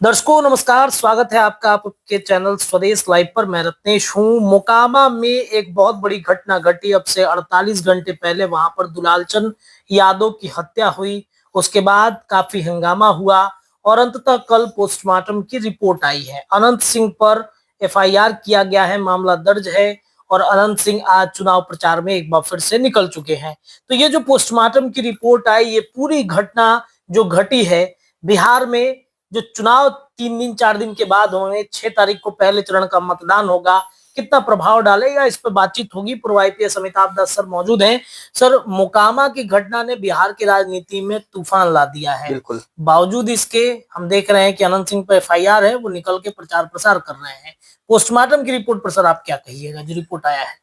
दर्शकों नमस्कार, स्वागत है आपका आपके चैनल स्वदेश लाइव पर। मैं रत्नेश हूँ। मोकामा में एक बहुत बड़ी घटना घटी। अब से 48 घंटे पहले वहां पर दुलालचंद यादव की हत्या हुई। उसके बाद काफी हंगामा हुआ और अंततः कल पोस्टमार्टम की रिपोर्ट आई है। अनंत सिंह पर एफआईआर किया गया है, मामला दर्ज है और अनंत सिंह आज चुनाव प्रचार में एक बार फिर से निकल चुके हैं। तो ये जो पोस्टमार्टम की रिपोर्ट आई, ये पूरी घटना जो घटी है बिहार में, जो चुनाव 3 दिन 4 दिन के बाद होंगे, 6 तारीख को पहले चरण का मतदान होगा, कितना प्रभाव डालेगा, इस पर बातचीत होगी। पूर्व आईपीएस अमिताभ दास सर मौजूद हैं। सर, मोकामा की घटना ने बिहार की राजनीति में तूफान ला दिया है। बिल्कुल। बावजूद इसके हम देख रहे हैं कि अनंत सिंह पर एफआईआर है, वो निकल के प्रचार प्रसार कर रहे हैं। पोस्टमार्टम की रिपोर्ट पर सर आप क्या कहिएगा, जो रिपोर्ट आया है?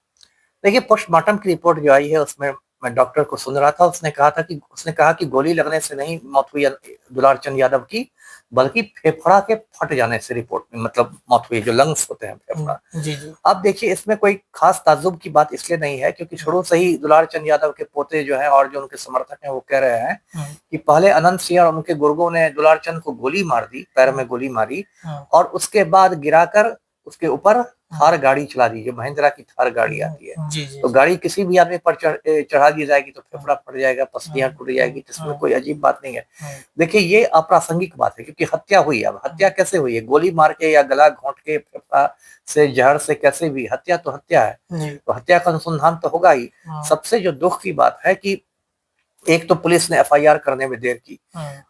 देखिए, पोस्टमार्टम की रिपोर्ट जो आई है उसमें मैं डॉक्टर को सुन रहा था। उसने कहा कि गोली लगने से नहीं मौत हुई दुलारचंद यादव की, बल्कि फेफड़ा के फट जाने से रिपोर्ट में मतलब मौत हुई, जो लंग्स होते हैं फेफड़ा। जी जी। अब देखिए, इसमें कोई खास ताज्जुब की बात इसलिए नहीं है क्योंकि शुरू से ही दुलारचंद यादव के पोते जो हैं और जो उनके समर्थक हैं वो कह रहे हैं कि पहले अनंत सिंह और उनके गुर्गों ने दुलारचंद को गोली मार दी, पैर में गोली मारी और उसके बाद गिराकर उसके ऊपर थार गाड़ी चला दी, जो महिंद्रा की थार गाड़ी आती है। जी जी। तो गाड़ी किसी भी आदमी पर चढ़ा दी जाएगी तो फेफड़ा फट जाएगा, पसलियां टूट जाएगी, इसमें कोई अजीब बात नहीं है। देखिए, ये अप्रासंगिक बात है क्योंकि हत्या हुई। अब हत्या कैसे हुई है? गोली मार के या गला घोंट के, फेफड़ा से, जहर से, कैसे भी? हत्या तो हत्या है, तो हत्या का अनुसंधान तो होगा ही। सबसे जो दुख की बात है कि एक तो पुलिस ने एफआईआर करने में देर की।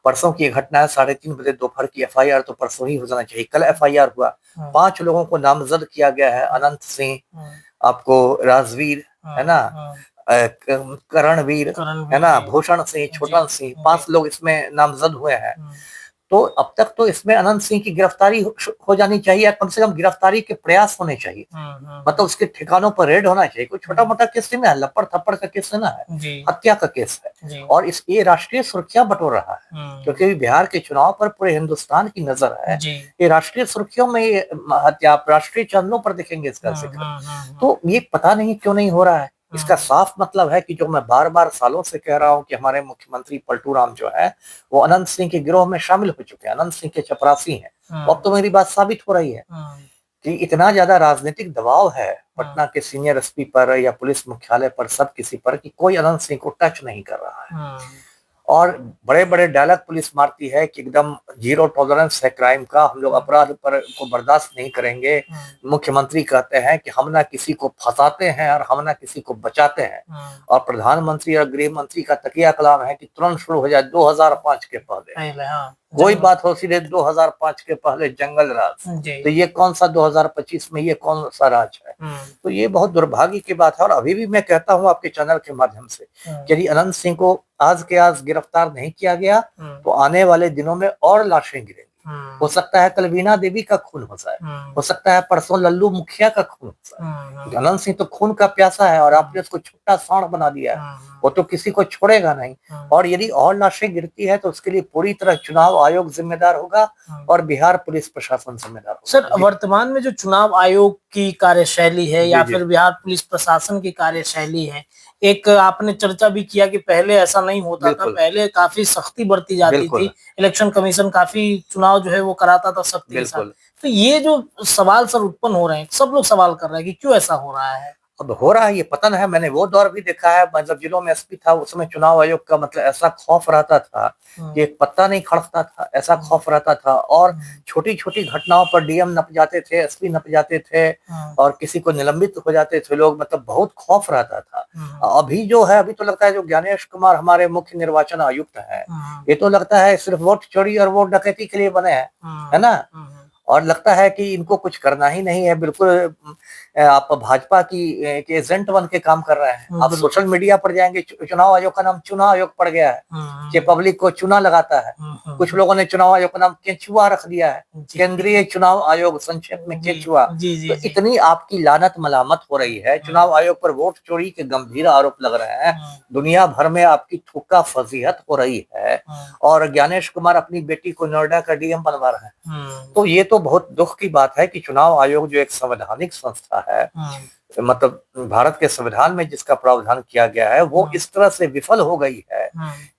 परसों की घटना है, 3:30 बजे दोपहर की। एफआईआर तो परसों ही हो जाना चाहिए। कल एफआईआर हुआ, 5 लोगों को नामजद किया गया है। अनंत सिंह, आपको राजवीर है ना, करणवीर है ना, भूषण सिंह, छोटन सिंह, 5 लोग इसमें नामजद हुए हैं। तो अब तक तो इसमें अनंत सिंह की गिरफ्तारी हो जानी चाहिए, या कम से कम गिरफ्तारी के प्रयास होने चाहिए। मतलब उसके ठिकानों पर रेड होना चाहिए। कोई छोटा मोटा केस नहीं है, लपड़ थप्पड़ का केस ना है, हत्या का केस है। और ये राष्ट्रीय सुरक्षा बटोर रहा है क्योंकि बिहार के चुनाव पर पूरे हिंदुस्तान की नजर है। ये राष्ट्रीय सुर्खियों में ये हत्या राष्ट्रीय चैनलों पर दिखेंगे इसका जिक्र। तो ये पता नहीं क्यों नहीं हो रहा है। इसका साफ मतलब है कि जो मैं बार बार सालों से कह रहा हूं कि हमारे मुख्यमंत्री पलटू राम जो है वो अनंत सिंह के गिरोह में शामिल हो चुके हैं, अनंत सिंह के चपरासी हैं। अब तो मेरी बात साबित हो रही है कि इतना ज्यादा राजनीतिक दबाव है पटना के सीनियर एसपी पर या पुलिस मुख्यालय पर, सब किसी पर, कि कोई अनंत सिंह को टच नहीं कर रहा है। और बड़े बड़े डायलॉग पुलिस मारती है कि एकदम जीरो टॉलरेंस है क्राइम का, हम लोग अपराध पर को बर्दाश्त नहीं करेंगे। मुख्यमंत्री कहते हैं कि हम ना किसी को फंसाते हैं और हम ना किसी को बचाते हैं। और प्रधानमंत्री और गृह मंत्री का तकिया कलाम है कि तुरंत शुरू हो जाए 2005 के पहले। कोई बात हो, सीधे 2005 के पहले जंगल राज। तो ये कौन सा 2025 में ये कौन सा राज है? तो ये बहुत दुर्भाग्य की बात है। और अभी भी मैं कहता हूं आपके चैनल के माध्यम से, यदि अनंत सिंह को आज के आज गिरफ्तार नहीं किया गया तो आने वाले दिनों में और लाशें गिरेंगी। हो सकता है कल वीणा देवी का खून हो जाए, हो सकता है परसों लल्लू मुखिया का खून हो जाए। अनंत सिंह तो खून का प्यासा है और आपने उसको छोटा सांड बना दिया है, वो तो किसी को छोड़ेगा नहीं। और यदि और लाशें गिरती है तो उसके लिए पूरी तरह चुनाव आयोग जिम्मेदार होगा और बिहार पुलिस प्रशासन जिम्मेदार होगा। सर, वर्तमान में जो चुनाव आयोग की कार्यशैली है या फिर बिहार पुलिस प्रशासन की कार्यशैली है, एक आपने चर्चा भी किया कि पहले ऐसा नहीं होता था, पहले काफी सख्ती बरती जाती थी, इलेक्शन कमीशन काफी चुनाव जो है वो कराता था सख्ती के साथ। तो ये जो सवाल सर उत्पन्न हो रहे हैं, सब लोग सवाल कर रहे हैं कि क्यों ऐसा हो रहा है? अब हो रहा है, ये पतन है। मैंने वो दौर भी देखा है, मतलब जिलों में एसपी था उसमें चुनाव आयोग का मतलब ऐसा खौफ रहता था कि एक पत्ता नहीं खड़कता था, ऐसा खौफ रहता था। और छोटी छोटी घटनाओं पर डीएम नप जाते थे, एसपी नप जाते थे और किसी को निलंबित हो जाते थे लोग, मतलब बहुत खौफ रहता था। अभी जो है, अभी तो लगता है जो ज्ञानेश कुमार हमारे मुख्य निर्वाचन आयुक्त है, ये तो लगता है सिर्फ वोट चोरी और वोट डकैती के लिए बने हैं, है ना। और लगता है कि इनको कुछ करना ही नहीं है, बिल्कुल आप भाजपा की के एजेंट बन के काम कर रहे हैं। आप सोशल मीडिया पर जाएंगे, चुनाव आयोग का नाम चुनाव आयोग पड़ गया है कि पब्लिक को चुना लगाता है। कुछ लोगों ने चुनाव आयोग का नाम केचुआ रख दिया है, केंद्रीय चुनाव आयोग, संक्षेप में केचुआ। तो इतनी आपकी लानत मलामत हो रही है, चुनाव आयोग पर वोट चोरी के गंभीर आरोप लग रहे हैं, दुनिया भर में आपकी थूका फजीहत हो रही है और ज्ञानेश कुमार अपनी बेटी को नोएडा का डीएम बनवा रहे हैं। तो ये तो बहुत दुख की बात है कि चुनाव आयोग जो एक संवैधानिक संस्था है, मतलब भारत के संविधान में जिसका प्रावधान किया गया है वो इस तरह से विफल हो गई है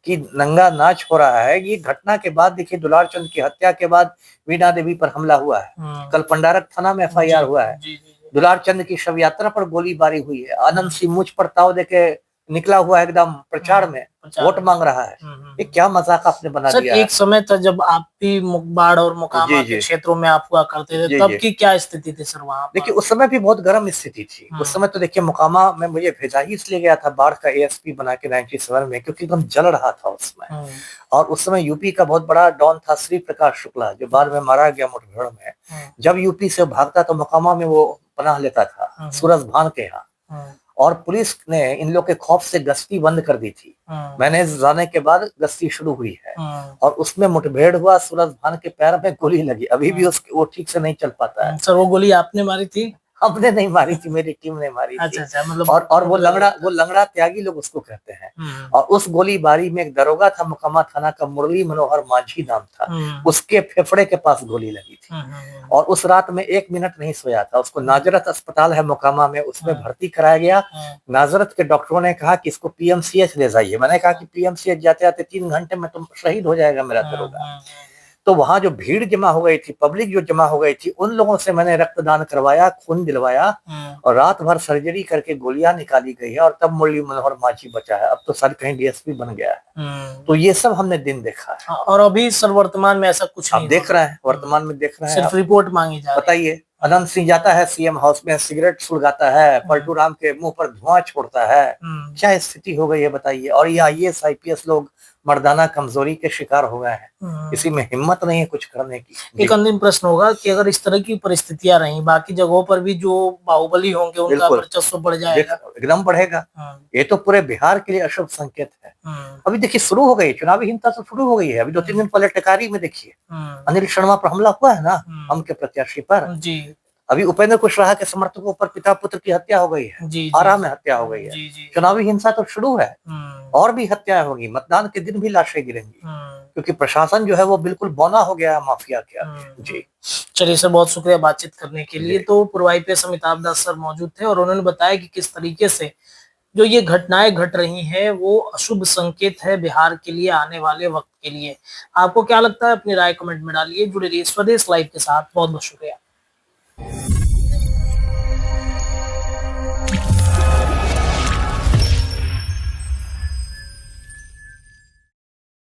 कि नंगा नाच हो रहा है। ये घटना के बाद देखिए, दुलार चंद की हत्या के बाद वीणा देवी पर हमला हुआ है, कल पंडारक थाना में FIR हुआ है, दुलार चंद की शव यात्रा पर गोलीबारी हुई है, आनंद सिंह मुझ पर ताव देके निकला हुआ एकदम प्रचार में वोट मांग रहा है। ये क्या मजाक आपने बना दिया है। एक समय था जब आप भी मुगबाड़ और मोकामा के क्षेत्रों में आप हुआ करते थे, तब की क्या स्थिति थी सर वहाँ? देखिए उस समय भी बहुत गर्म स्थिति थी। उस समय तो देखिए मोकामा में मुझे भेजा ही इसलिए गया था बाढ़ का ASP बना के 97 में, क्योंकि एकदम जल रहा था उस समय। और उस समय यूपी का बहुत बड़ा डॉन था श्री प्रकाश शुक्ला, जो बाद में मारा गया मुठभेड़ में। जब यूपी से भागता तो मोकामा में वो पनाह लेता था सूरज भान के यहाँ, और पुलिस ने इन लोग के खौफ से गश्ती बंद कर दी थी। मैंने जाने के बाद गश्ती शुरू हुई है और उसमें मुठभेड़ हुआ, सूरज भान के पैर में गोली लगी, अभी भी वो ठीक से नहीं चल पाता है। सर वो गोली आपने मारी थी? हमने नहीं मारी थी, मेरी टीम ने मारी थी। अच्छा, मतलब और वो लंगड़ा त्यागी लोग उसको कहते हैं। और उस गोलीबारी में एक दरोगा था मोकामा थाना का, मुरली मनोहर माझी नाम था, उसके फेफड़े के पास गोली लगी थी। और उस रात में 1 मिनट नहीं सोया था। उसको नाजरत अस्पताल है मोकामा में, उसमें भर्ती कराया गया। नाजरत के डॉक्टरों ने कहा कि इसको PMCH ले जाइए। मैंने कहा कि PMCH जाते जाते 3 घंटे में तो शहीद हो जाएगा मेरा दरोगा। तो वहां जो भीड़ जमा हो गई थी, पब्लिक जो जमा हो गई थी, उन लोगों से मैंने रक्तदान करवाया, खून दिलवाया, और रात भर सर्जरी करके गोलियां निकाली गई है, और तब मुरली मनोहर माझी बचा है। अब तो सर कहीं DSP बन गया है। तो ये सब हमने दिन देखा है। और अभी सर वर्तमान में ऐसा कुछ आप देख रहे हैं, वर्तमान में देख रहे हैं, सिर्फ रिपोर्ट मांगी जा रही है। बताइए, अनंत सिंह जाता है CM हाउस में, सिगरेट सुलगाता है, पलटू राम के मुंह पर धुआं छोड़ता है। क्या स्थिति हो गई है बताइए। और ये IAS IPS लोग मर्दाना कमजोरी के शिकार हो गए हैं, किसी में हिम्मत नहीं है कुछ करने की। एक अंतिम प्रश्न होगा कि अगर इस तरह की परिस्थितियां रही, बाकी जगहों पर भी जो बाहुबली होंगे उनका वर्चस्व बढ़ जाएगा? एकदम बढ़ेगा। ये तो पूरे बिहार के लिए अशुभ संकेत है। अभी देखिए शुरू हो गई चुनावी हिंसा, तो शुरू हो गई है। अभी 2-3 दिन पहले टेकारी में देखिए अनिल शर्मा पर हमला हुआ है ना, हम के प्रत्याशी पर। अभी उपेंद्र कुशवाहा के समर्थकों पर पिता पुत्र की हत्या हो गई है, आरा में हत्या हो गई है। चुनावी हिंसा तो शुरू है, और भी हत्याएं होगी। मतदान के दिन भी लाशें गिरेंगी, क्योंकि प्रशासन जो है वो बिल्कुल बौना हो गया है माफिया के आगे। जी चलिए सर, बहुत शुक्रिया बातचीत करने के लिए। तो पूर्व IPS अमिताभ दास सर मौजूद थे और उन्होंने बताया कि किस तरीके से जो ये घटनाएं घट रही हैं वो अशुभ संकेत है बिहार के लिए, आने वाले वक्त के लिए। आपको क्या लगता है? अपनी राय कमेंट में डालिए। जुड़े रहिए स्वदेश लाइव के साथ। बहुत बहुत शुक्रिया।